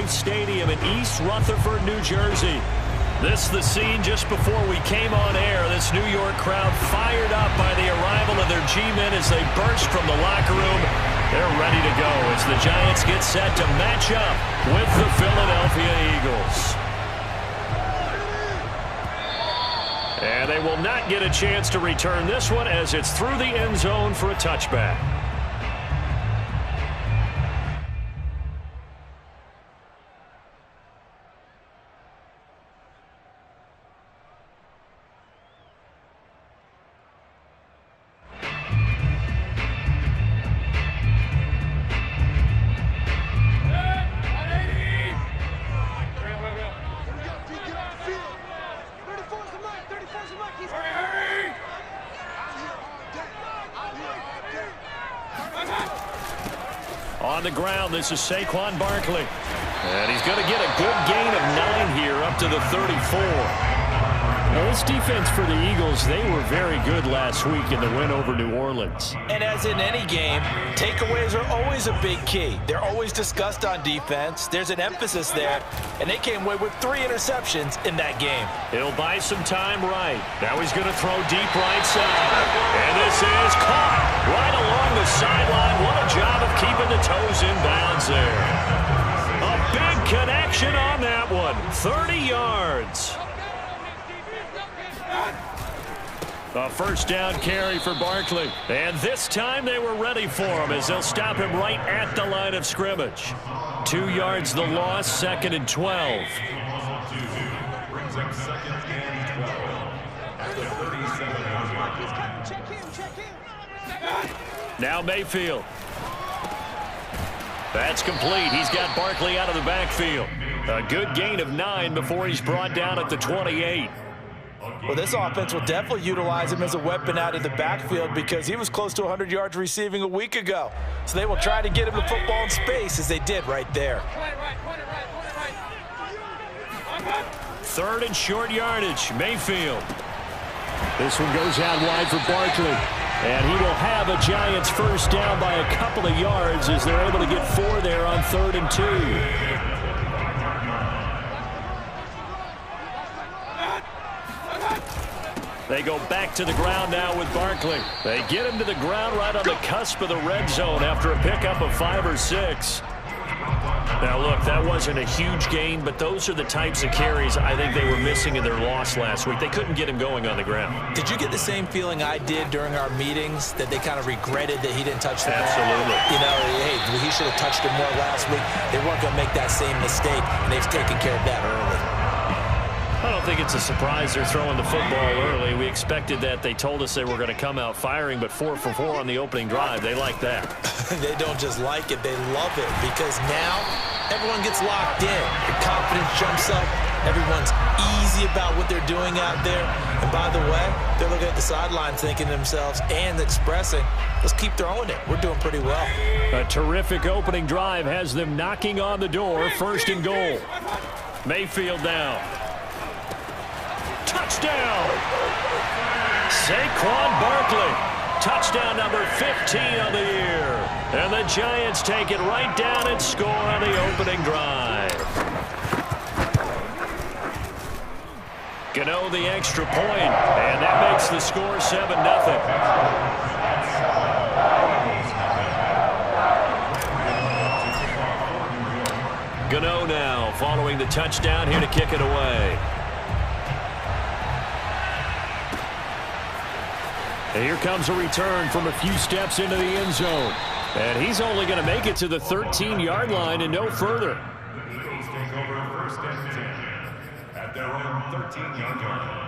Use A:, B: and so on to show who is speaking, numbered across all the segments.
A: Stadium in East Rutherford, New Jersey. This is the scene just before we came on air. This New York crowd fired up by the arrival of their G-men as they burst from the locker room. They're ready to go as the Giants get set to match up with the Philadelphia Eagles. And they will not get a chance to return this one as it's through the end zone for a touchback. On the ground, this is Saquon Barkley. And he's going to get a good gain of 9 here up to the 34. Now, this defense for the Eagles, they were very good last week in the win over New Orleans.
B: And as in any game, takeaways are always a big key. They're always discussed on defense. There's an emphasis there, and they came away with 3 interceptions in that game.
A: He'll buy some time right. Now he's going to throw deep right side. And this is caught right along the sideline. What a job of keeping the toes in bounds there. A big connection on that one. 30 yards. A first down carry for Barkley. And this time they were ready for him as they'll stop him right at the line of scrimmage. 2 yards the loss, 2nd and 12.
C: Brings up 2nd and 12 at the 37.
A: Now Mayfield. That's complete. He's got Barkley out of the backfield. A good gain of 9 before he's brought down at the 28.
B: Well, this offense will definitely utilize him as a weapon out of the backfield because he was close to 100 yards receiving a week ago. So they will try to get him the football in space as they did right there.
A: 3rd and short yardage. Mayfield. This one goes out wide for Barkley. And he will have a Giants first down by a couple of yards as they're able to get 4 there on 3rd and 2. They go back to the ground now with Barkley. They get him to the ground right on the cusp of the red zone after a pickup of 5 or 6. Now, look, that wasn't a huge gain, but those are the types of carries I think they were missing in their loss last week. They couldn't get him going on the ground.
B: Did you get the same feeling I did during our meetings, that they kind of regretted that he didn't touch the ball?
A: Absolutely.
B: You know, hey, he should have touched it more last week. They weren't going to make that same mistake, and they've taken care of that early.
A: I don't think it's a surprise they're throwing the football early. We expected that. They told us they were going to come out firing, but 4 for 4 on the opening drive. They like that.
B: They don't just like it, they love it, because now everyone gets locked in. The confidence jumps up. Everyone's easy about what they're doing out there. And by the way, they're looking at the sideline thinking to themselves and expressing, let's keep throwing it. We're doing pretty well.
A: A terrific opening drive has them knocking on the door. 1st and goal. Mayfield now. Touchdown! Saquon Barkley. Touchdown number 15 on the year. And the Giants take it right down and score on the opening drive. Gano the extra point, and that makes the score 7-0. Gano now following the touchdown here to kick it away. And here comes a return from a few steps into the end zone. And he's only going to make it to the 13-yard line and no further.
C: Eagles take over 1st and 10 at their own 13-yard line.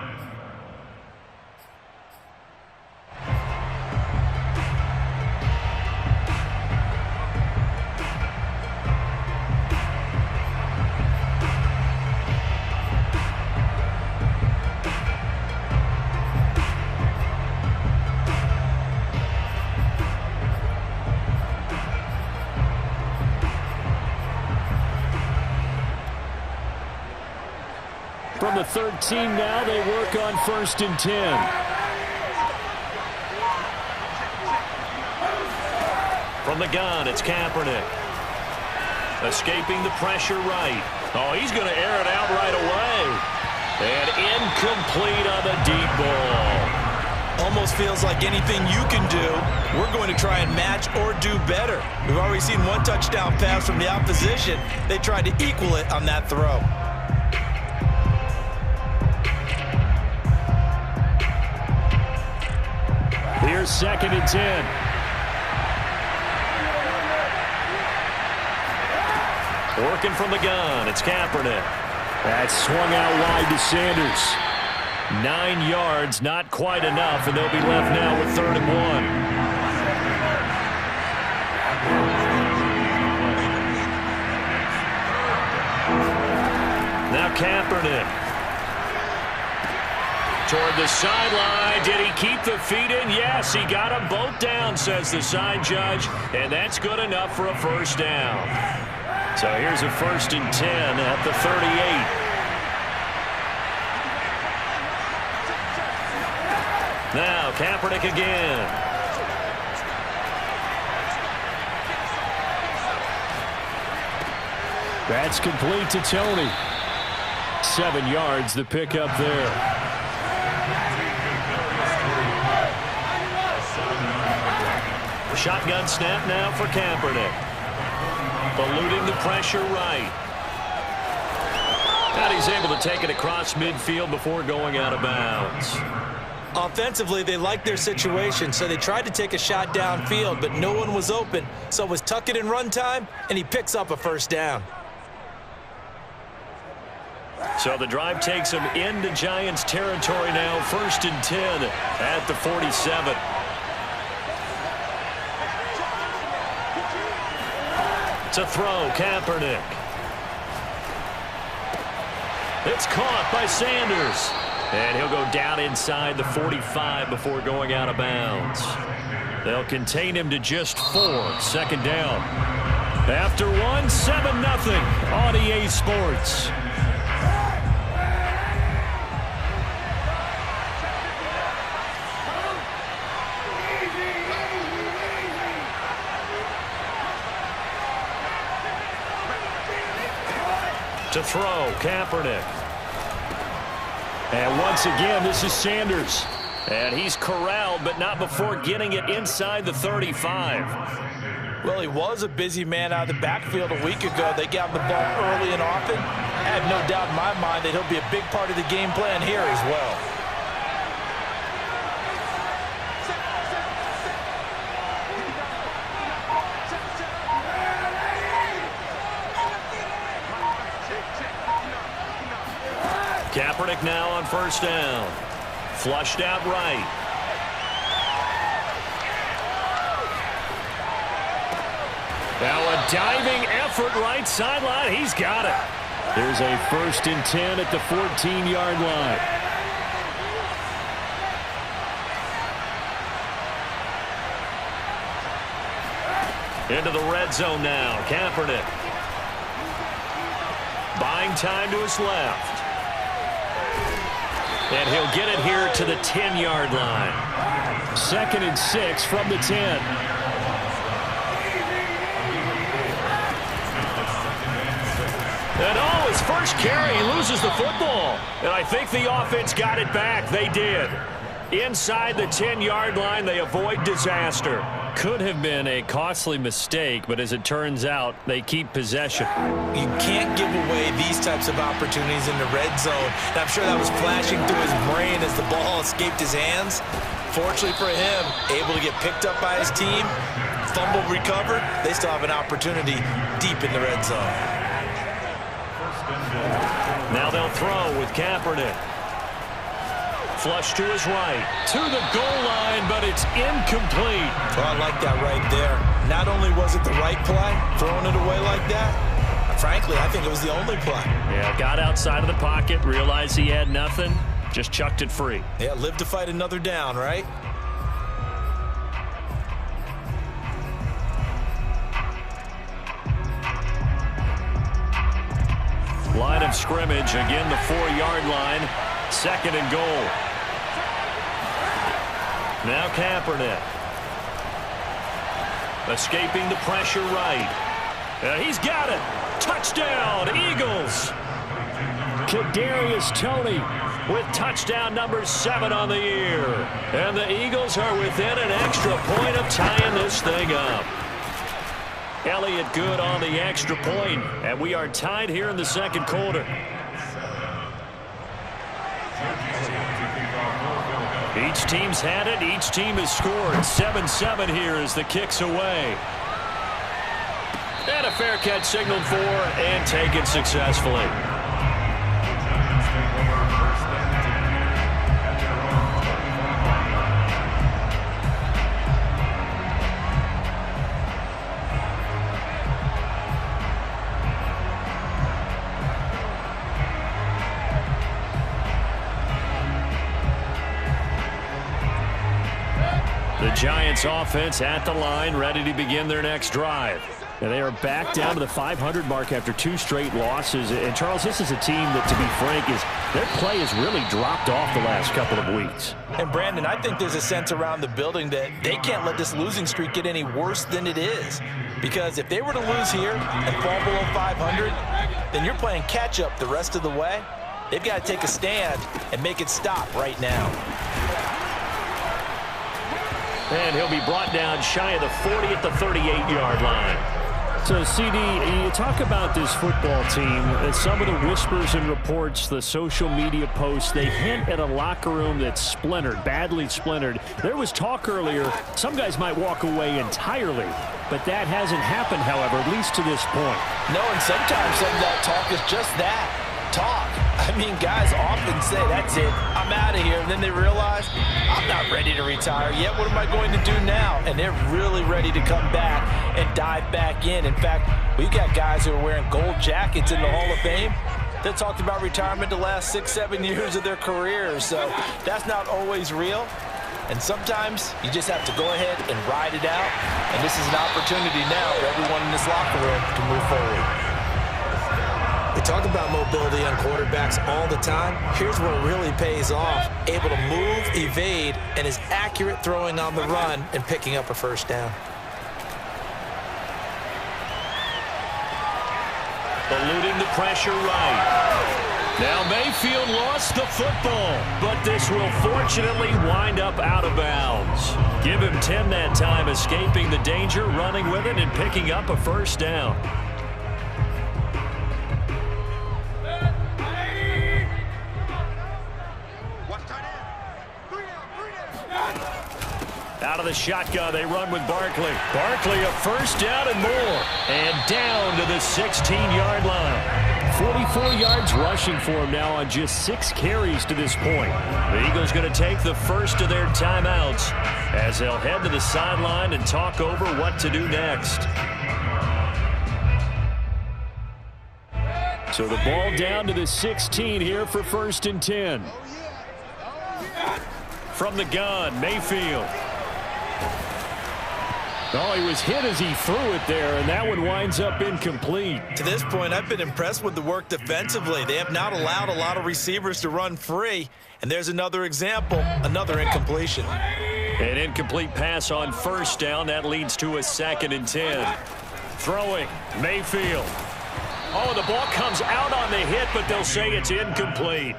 A: From the 13 now, they work on 1st and 10. From the gun, it's Kaepernick. Escaping the pressure right. Oh, he's going to air it out right away. And incomplete on the deep ball.
B: Almost feels like anything you can do, we're going to try and match or do better. We've already seen one touchdown pass from the opposition. They tried to equal it on that throw.
A: Here's 2nd and 10. Working from the gun, it's Kaepernick. That swung out wide to Sanders. 9 yards, not quite enough, and they'll be left now with 3rd and 1. Now Kaepernick. Toward the sideline. Did he keep the feet in? Yes, he got them both down, says the side judge, and that's good enough for a first down. So here's a 1st and 10 at the 38. Now Kaepernick again. That's complete to Tony. 7 yards the pickup there. Shotgun snap now for Kaepernick. Eluding the pressure right. And he's able to take it across midfield before going out of bounds.
B: Offensively, they liked their situation, so they tried to take a shot downfield, but no one was open. So it was tuck it in run time, and he picks up a first down.
A: So the drive takes him into Giants territory now. 1st and 10 at the 47. To throw, Kaepernick. It's caught by Sanders. And he'll go down inside the 45 before going out of bounds. They'll contain him to just 4. 2nd down. After 1, 7-0 on EA Sports. To throw, Kaepernick. And once again, this is Sanders. And he's corralled, but not before getting it inside the 35.
B: Well, he was a busy man out of the backfield a week ago. They got him the ball early and often. I have no doubt in my mind that he'll be a big part of the game plan here as well.
A: Kaepernick now on 1st down. Flushed out right. Now a diving effort right sideline. He's got it. There's a 1st and 10 at the 14-yard line. Into the red zone now. Kaepernick. Buying time to his left. And he'll get it here to the 10-yard line. 2nd and 6 from the 10. And oh, his first carry, he loses the football. And I think the offense got it back. They did. Inside the 10-yard line, they avoid disaster. Could have been a costly mistake, but as it turns out, they keep possession.
B: You can't give away these types of opportunities in the red zone. And I'm sure that was flashing through his brain as the ball escaped his hands. Fortunately for him, able to get picked up by his team, fumble recovered. They still have an opportunity deep in the red zone.
A: Now they'll throw with Kaepernick. Flush to his right, to the goal line, but it's incomplete.
B: Oh, I like that right there. Not only was it the right play, throwing it away like that, frankly, I think it was the only play.
A: Yeah, got outside of the pocket, realized he had nothing, just chucked it free.
B: Yeah, live to fight another down, right?
A: Line of scrimmage, again the 4-yard line, 2nd and goal. Now Kaepernick. Escaping the pressure right. He's got it. Touchdown, Eagles. Kadarius Toney with touchdown number 7 on the year. And the Eagles are within an extra point of tying this thing up. Elliott good on the extra point, and we are tied here in the second quarter. Each team's had it. Each team has scored. 7-7 here as the kick's away. And a fair catch signaled for and taken successfully. The Giants offense at the line, ready to begin their next drive. And they are back down to the 500 mark after 2 straight losses. And, Charles, this is a team that, to be frank, their play has really dropped off the last couple of weeks.
B: And, Brandon, I think there's a sense around the building that they can't let this losing streak get any worse than it is. Because if they were to lose here and fall below 500, then you're playing catch-up the rest of the way. They've got to take a stand and make it stop right now.
A: And he'll be brought down shy of the 40 at the 38-yard line. So, CD, you talk about this football team, some of the whispers and reports, the social media posts, they hint at a locker room that's splintered, badly splintered. There was talk earlier, some guys might walk away entirely, but that hasn't happened, however, at least to this point.
B: No, and sometimes some of that talk is just that, talk. I mean, guys often say, that's it, I'm out of here, and then they realize, I'm not ready to retire yet. What am I going to do now? And they're really ready to come back and dive back in. In fact, we've got guys who are wearing gold jackets in the Hall of Fame that talked about retirement the last 6-7 years of their careers. So that's not always real. And sometimes you just have to go ahead and ride it out. And this is an opportunity now for everyone in this locker room to move forward. We talk about mobility on quarterbacks all the time. Here's where it really pays off. Able to move, evade, and is accurate throwing on the run and picking up a first down.
A: Eluding the pressure right. Now Mayfield lost the football, but this will fortunately wind up out of bounds. Give him 10 that time, escaping the danger, running with it, and picking up a first down. Out of the shotgun, they run with Barkley. Barkley, a first down and more. And down to the 16-yard line. 44 yards rushing for him now on just 6 carries to this point. The Eagles going to take the first of their timeouts as they'll head to the sideline and talk over what to do next. So the ball down to the 16 here for 1st and 10. From the gun, Mayfield. Oh, he was hit as he threw it there, and that one winds up incomplete.
B: To this point, I've been impressed with the work defensively. They have not allowed a lot of receivers to run free, and there's another example, another incompletion.
A: An incomplete pass on first down. That leads to a 2nd and 10. Throwing, Mayfield. Oh, the ball comes out on the hit, but they'll say it's incomplete.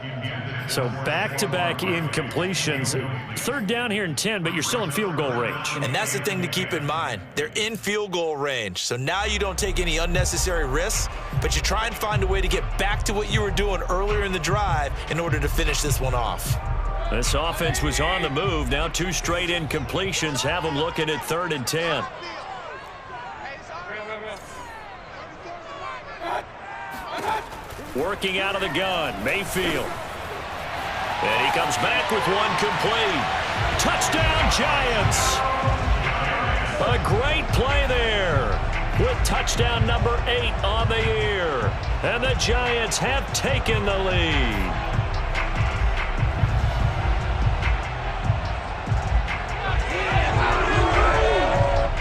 A: So back-to-back incompletions. 3rd down here and 10, but you're still in field goal range.
B: And that's the thing to keep in mind. They're in field goal range. So now you don't take any unnecessary risks, but you try and find a way to get back to what you were doing earlier in the drive in order to finish this one off.
A: This offense was on the move. Now 2 straight incompletions have them looking at 3rd and 10. Working out of the gun, Mayfield. And he comes back with one complete. Touchdown, Giants. A great play there with touchdown number 8 on the year. And the Giants have taken the lead.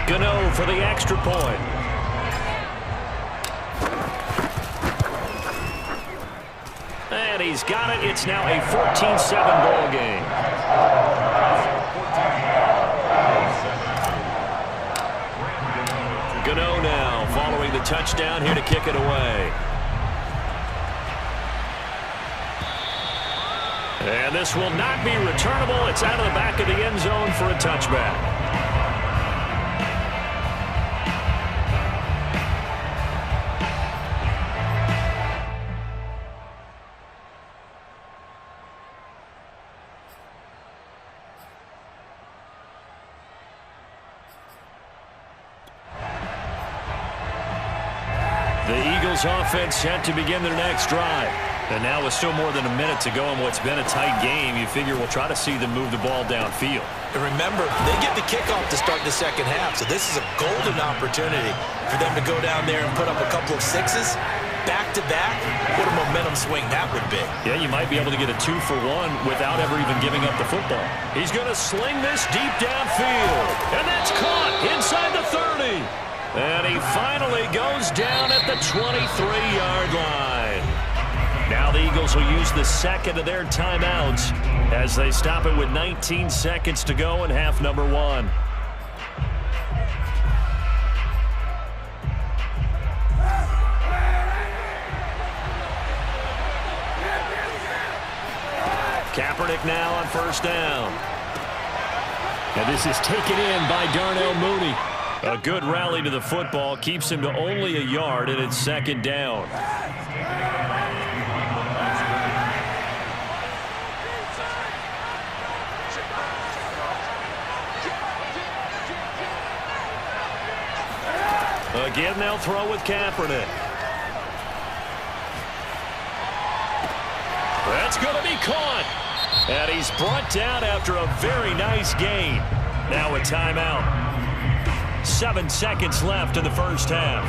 A: Gano for the extra point. And he's got it. It's now a 14-7 ball game. Gano now following throwing the touchdown here to kick it away. And this will not be returnable. It's out of the back of the end zone for a touchback. The Eagles offense set to begin their next drive. And now with still more than a minute to go in what's been a tight game, you figure we'll try to see them move the ball downfield.
B: And remember, they get the kickoff to start the second half, so this is a golden opportunity for them to go down there and put up a couple of sixes back-to-back. What a momentum swing that would be.
A: Yeah, you might be able to get a 2-for-1 without ever even giving up the football. He's going to sling this deep downfield, and that's caught inside the 30. And he finally goes down at the 23-yard line. Now the Eagles will use the second of their timeouts as they stop it with 19 seconds to go in half number one. Kaepernick now on first down. And this is taken in by Darnell Mooney. A good rally to the football keeps him to only a yard, and it's second down. Again, they'll throw with Kaepernick. That's going to be caught. And he's brought down after a very nice gain. Now a timeout. 7 seconds left in the first half.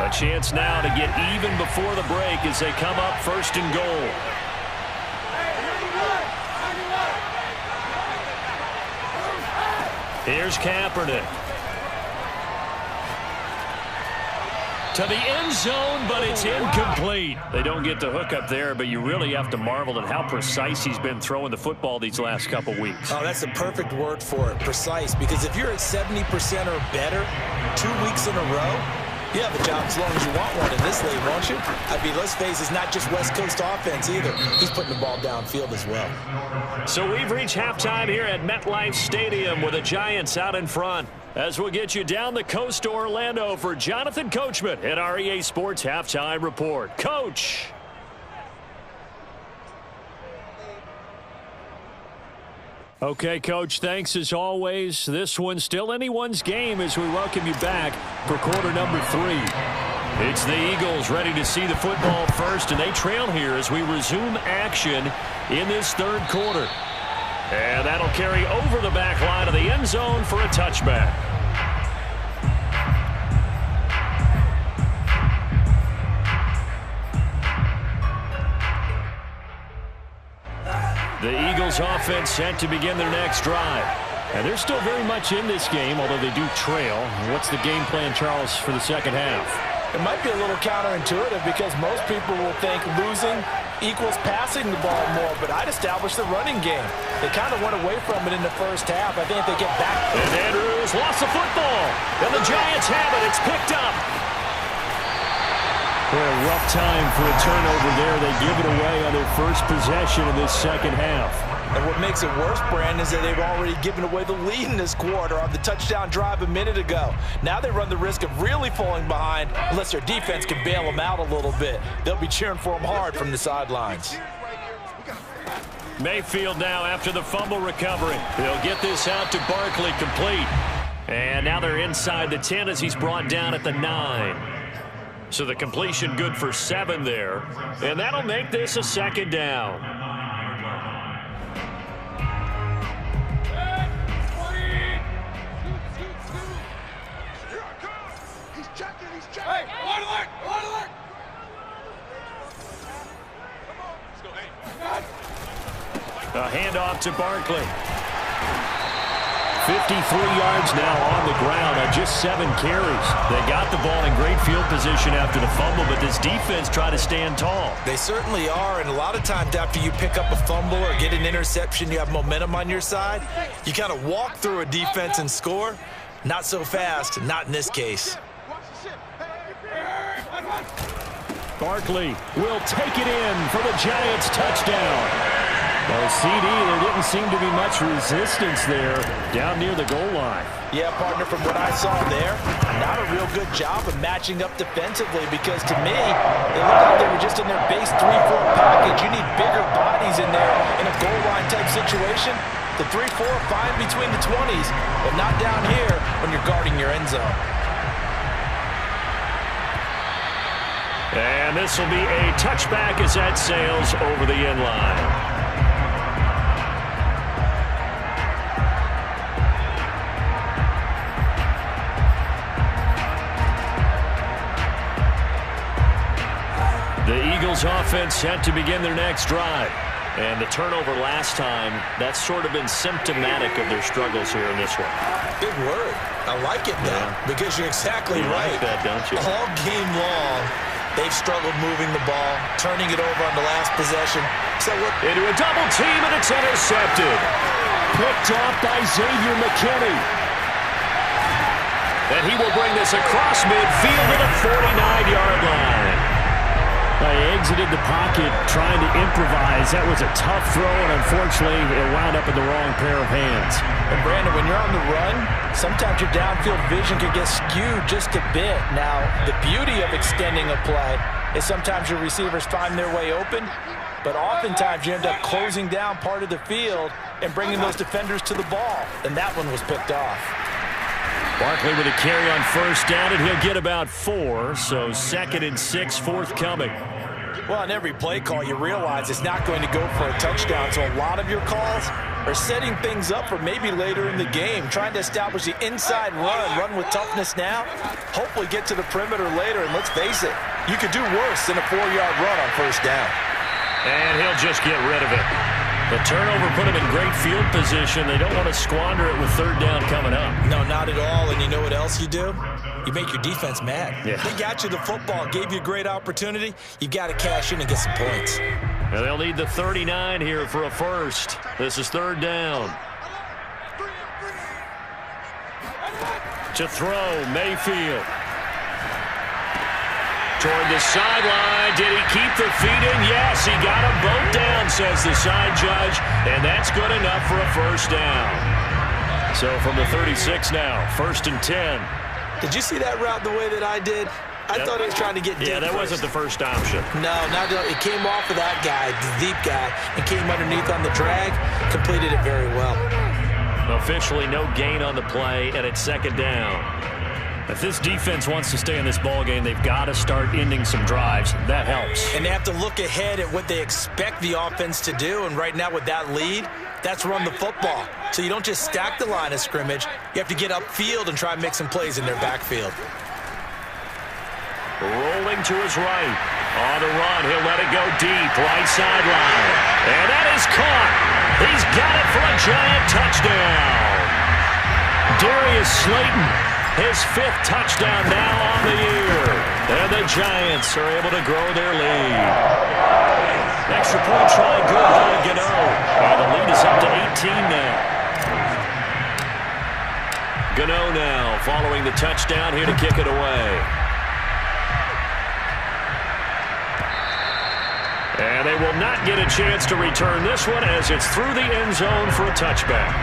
A: A chance now to get even before the break as they come up first and goal. Here's Kaepernick. To the end zone, but it's incomplete. They don't get the hook up there, but you really have to marvel at how precise he's been throwing the football these last couple weeks.
B: Oh, that's the perfect word for it, precise. Because if you're at 70% or better 2 weeks in a row, you have a job as long as you want one in this league, won't you? I mean, let's face it, it's not just West Coast offense either. He's putting the ball downfield as well.
A: So we've reached halftime here at MetLife Stadium with the Giants out in front. As we'll get you down the coast to Orlando for Jonathan Coachman at our EA Sports Halftime Report. Coach! Okay, Coach, thanks as always. This one's still anyone's game as we welcome you back for quarter number 3. It's the Eagles ready to see the football first, and they trail here as we resume action in this third quarter. And that'll carry over the back line of the end zone for a touchback. The Eagles offense set to begin their next drive. And they're still very much in this game, although they do trail. What's the game plan, Charles, for the second half?
D: It might be a little counterintuitive because most people will think losing equals passing the ball more, but I'd establish the running game. They kind of went away from it in the first half. I think if they get back.
A: And Andrews lost the football. And the Giants have it. It's picked up. A rough time for a turnover there. They give it away on their first possession of this second half.
B: And what makes it worse, Brandon, is that they've already given away the lead in this quarter on the touchdown drive a minute ago. Now they run the risk of really falling behind unless their defense can bail them out a little bit. They'll be cheering for them hard from the sidelines.
A: Mayfield now after the fumble recovery. He'll get this out to Barkley complete. And now they're inside the 10 as he's brought down at the 9. So the completion good for 7 there. And that'll make this a second down.
E: Hey, wide alert! Wide alert!
A: A handoff to Barkley. 53 yards now on the ground on just 7 carries. They got the ball in great field position after the fumble, but this defense tried to stand tall.
B: They certainly are, and a lot of times after you pick up a fumble or get an interception, you have momentum on your side. You kind of walk through a defense and score. Not so fast, not in this case.
A: Barkley will take it in for the Giants touchdown. Well, CD, there didn't seem to be much resistance there down near the goal line.
D: Yeah, partner, from what I saw there, not a real good job of matching up defensively because to me, they looked like they were just in their base 3-4 package. You need bigger bodies in there in a goal line type situation. The 3-4 fine between the 20s, but not down here when you're guarding your end zone.
A: And this will be a touchback as that sails over the end line. The Eagles offense set to begin their next drive. And the turnover last time, that's sort of been symptomatic of their struggles here in this one.
B: Big word. I like it, though, because you're exactly right.
A: Like that, don't you?
B: All game long, they've struggled moving the ball, turning it over on the last possession. So
A: into a double team, and it's intercepted. Picked off by Xavier McKinney. And he will bring this across midfield to the 49-yard line. They exited the pocket trying to improvise. That was a tough throw, and unfortunately, it wound up in the wrong pair of hands.
D: And Brandon, when you're on the run, sometimes your downfield vision can get skewed just a bit. Now, the beauty of extending a play is sometimes your receivers find their way open, but oftentimes you end up closing down part of the field and bringing those defenders to the ball, and that one was picked off.
A: Barkley with a carry on first down, and he'll get about 4, so 2nd and 6 forthcoming.
D: Well, on every play call, you realize it's not going to go for a touchdown, so a lot of your calls are setting things up for maybe later in the game, trying to establish the inside run with toughness now, hopefully get to the perimeter later, and let's face it, you could do worse than a 4-yard run on first down.
A: And he'll just get rid of it. The turnover put him in great field position. They don't want to squander it with 3rd down coming up.
B: No, not at all. And you know what else you do? You make your defense mad.
A: Yeah.
B: They got you the football, gave you a great opportunity. You got to cash in and get some points.
A: And they'll need the 39 here for a first. This is 3rd down. To throw, Mayfield. Toward the sideline. Did he keep the feet in? Yes, he got them both down, says the side judge. And that's good enough for a first down. So from the 36 now, 1st and 10.
B: Did you see that route the way that I did? I thought he was trying to get deep.
A: Yeah, that wasn't the first option.
B: No, it came off of that guy, the deep guy, and came underneath on the drag. Completed it very well.
A: Officially no gain on the play, and it's 2nd down. If this defense wants to stay in this ballgame, they've got to start ending some drives. That helps.
B: And they have to look ahead at what they expect the offense to do. And right now with that lead, that's run the football. So you don't just stack the line of scrimmage. You have to get upfield and try and make some plays in their backfield.
A: Rolling to his right. On the run, he'll let it go deep. Right sideline. And that is caught. He's got it for a Giant touchdown. Darius Slayton. His 5th touchdown now on the year. And the Giants are able to grow their lead. Extra point try good by Gano. And the lead is up to 18 now. Gano now following the touchdown here to kick it away. And they will not get a chance to return this one as it's through the end zone for a touchback.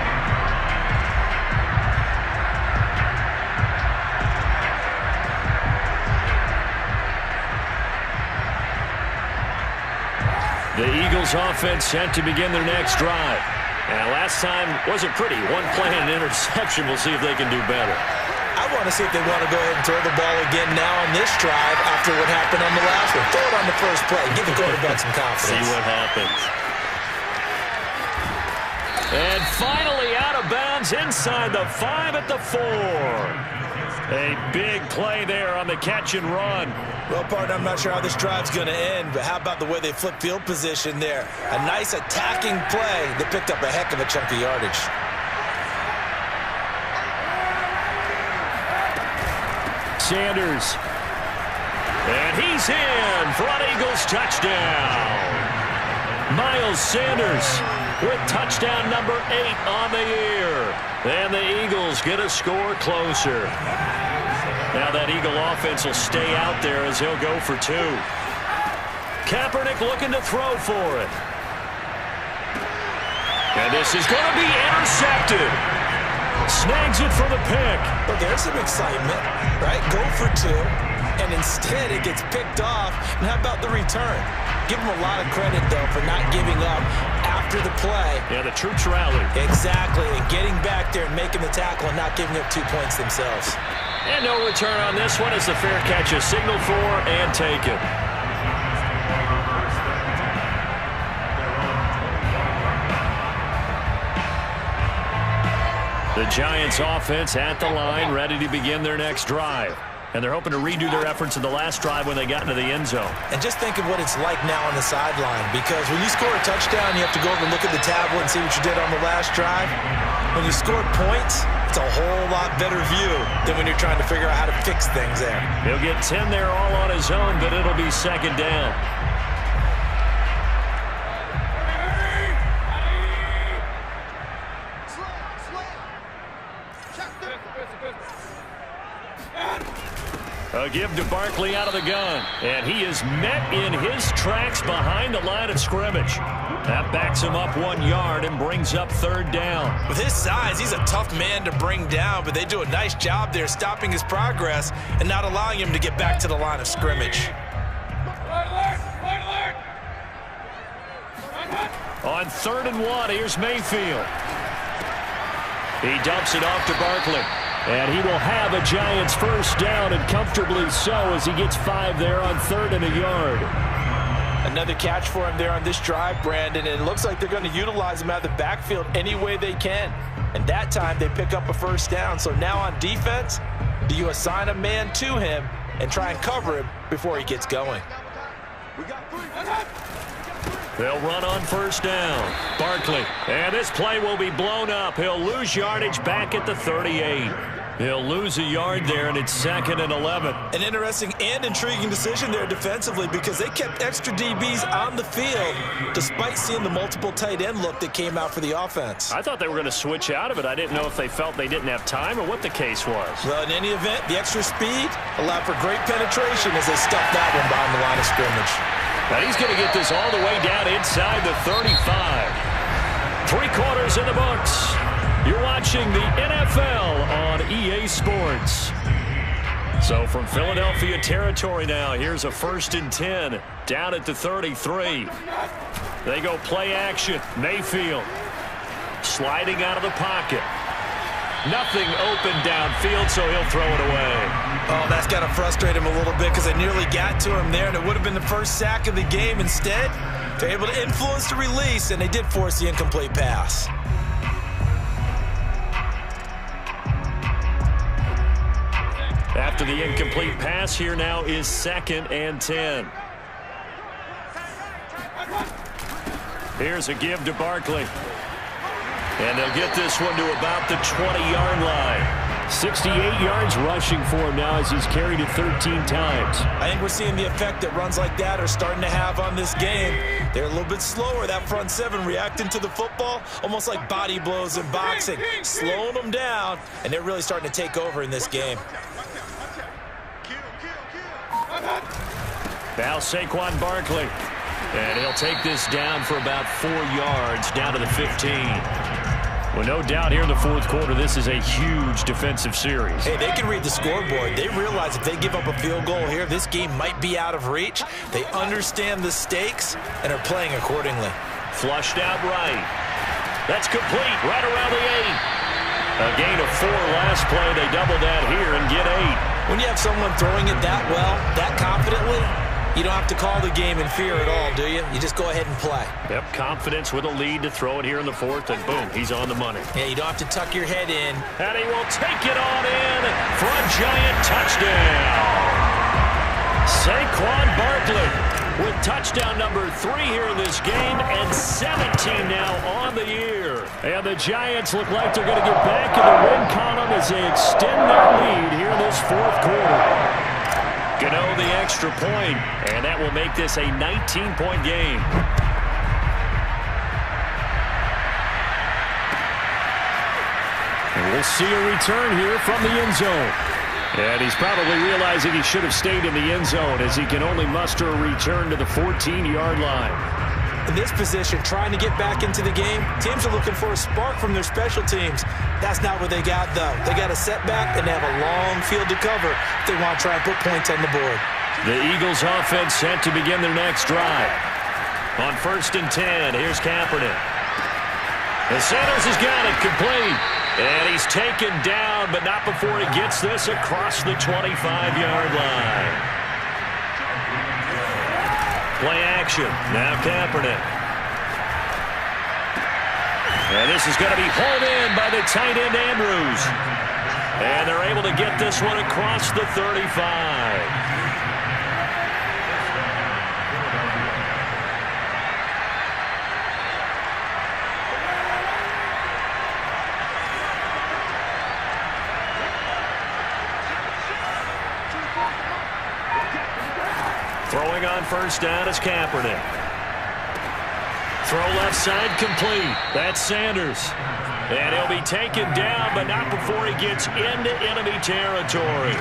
A: The Eagles offense set to begin their next drive. And last time wasn't pretty. One play and an interception. We'll see if they can do better.
B: I want to see if they want to go ahead and throw the ball again now on this drive after what happened on the last one. Throw it on the first play. Give the quarterback some confidence.
A: See what happens. And finally out of bounds inside the 5 at the 4. A big play there on the catch and run.
B: Well, partner, I'm not sure how this drive's going to end, but how about the way they flip field position there? A nice attacking play that picked up a heck of a chunk of yardage.
A: Sanders. And he's in for an Eagles touchdown. Miles Sanders with touchdown number 8 on the year. And the Eagles get a score closer. Now that Eagle offense will stay out there as he'll go for 2. Kaepernick looking to throw for it. And this is going to be intercepted. Snags it for the pick.
B: Well, there's some excitement, right? Go for 2, and instead it gets picked off. And how about the return? Give him a lot of credit, though, for not giving up after the play.
A: Yeah, the troops rallied.
B: Exactly, and getting back there and making the tackle and not giving up 2 points themselves.
A: And no return on this one as the fair catch is signaled for and taken. The Giants offense at the line, ready to begin their next drive. And they're hoping to redo their efforts in the last drive when they got into the end zone.
B: And just think of what it's like now on the sideline, because when you score a touchdown, you have to go over and look at the tablet and see what you did on the last drive. When you score points, it's a whole lot better view than when you're trying to figure out how to fix things there.
A: He'll get 10 there all on his own, but it'll be second down. A give to Barkley out of the gun. And he is met in his tracks behind the line of scrimmage. That backs him up 1 yard and brings up third down.
B: With his size, he's a tough man to bring down, but they do a nice job there stopping his progress and not allowing him to get back to the line of scrimmage.
A: On 3rd and 1, here's Mayfield. He dumps it off to Barkley. And he will have a Giants first down, and comfortably so, as he gets 5 there on 3rd and a yard.
D: Another catch for him there on this drive, Brandon, and it looks like they're going to utilize him out of the backfield any way they can. And that time they pick up a first down. So now on defense, do you assign a man to him and try and cover him before he gets going?
A: They'll run on first down. Barkley. And this play will be blown up. He'll lose yardage back at the 38. He'll lose a yard there, and it's 2nd and 11.
B: An interesting and intriguing decision there defensively, because they kept extra DBs on the field despite seeing the multiple tight end look that came out for the offense.
A: I thought they were going to switch out of it. I didn't know if they felt they didn't have time or what the case was.
B: Well, in any event, the extra speed allowed for great penetration as they stuffed that one behind the line of scrimmage.
A: And he's going to get this all the way down inside the 35. 3 quarters in the books. You're watching the NFL on EA Sports. So from Philadelphia territory now, here's a 1st and 10 down at the 33. They go play action. Mayfield sliding out of the pocket. Nothing open downfield, so he'll throw it away.
B: Oh, that's got to frustrate him a little bit, because they nearly got to him there, and it would have been the first sack of the game. Instead, they're able to influence the release, and they did force the incomplete pass.
A: After the incomplete pass, here now is 2nd and 10. Here's a give to Barkley. And they'll get this one to about the 20-yard line. 68 yards rushing for him now as he's carried it 13 times.
B: I think we're seeing the effect that runs like that are starting to have on this game. They're a little bit slower, that front 7, reacting to the football, almost like body blows in boxing, slowing them down, and they're really starting to take over in this game.
A: Now Saquon Barkley. And he'll take this down for about 4 yards, down to the 15. Well, no doubt here in the 4th quarter, this is a huge defensive series.
B: Hey, they can read the scoreboard. They realize if they give up a field goal here, this game might be out of reach. They understand the stakes and are playing accordingly.
A: Flushed out right. That's complete, right around the 8. A gain of 4 last play. They double that here and get 8.
B: When you have someone throwing it that well, that confidently, you don't have to call the game in fear at all, do you? You just go ahead and play.
A: Yep, confidence with a lead to throw it here in the 4th, and boom, he's on the money.
B: Yeah, you don't have to tuck your head in.
A: And he will take it on in for a Giant touchdown. Saquon Barkley with touchdown number 3 here in this game, and 17 now on the year. And the Giants look like they're going to get back in the win column as they extend their lead here in this fourth quarter. Gano the extra point, and that will make this a 19-point game. And we'll see a return here from the end zone. And he's probably realizing he should have stayed in the end zone as he can only muster a return to the 14-yard line.
B: In this position, trying to get back into the game, teams are looking for a spark from their special teams. That's not what they got, though. They got a setback, and they have a long field to cover if they want to try and put points on the board.
A: The Eagles offense set to begin their next drive. On 1st and 10, here's Kaepernick. The Sanders has got it complete. And he's taken down, but not before he gets this across the 25-yard line. Play action. Now Kaepernick. And this is going to be hauled in by the tight end Andrews. And they're able to get this one across the 35. Throwing on 1st down is Kaepernick. Throw left side complete. That's Sanders. And he'll be taken down, but not before he gets into enemy territory.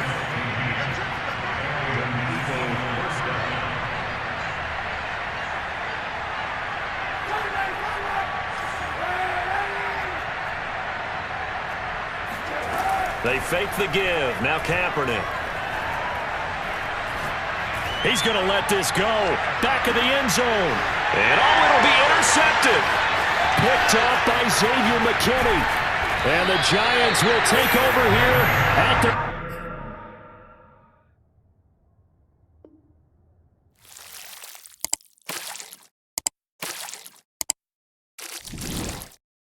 A: They fake the give. Now Kaepernick. He's going to let this go. Back of the end zone. And it'll be intercepted. Picked up by Xavier McKinney. And the Giants will take over here at the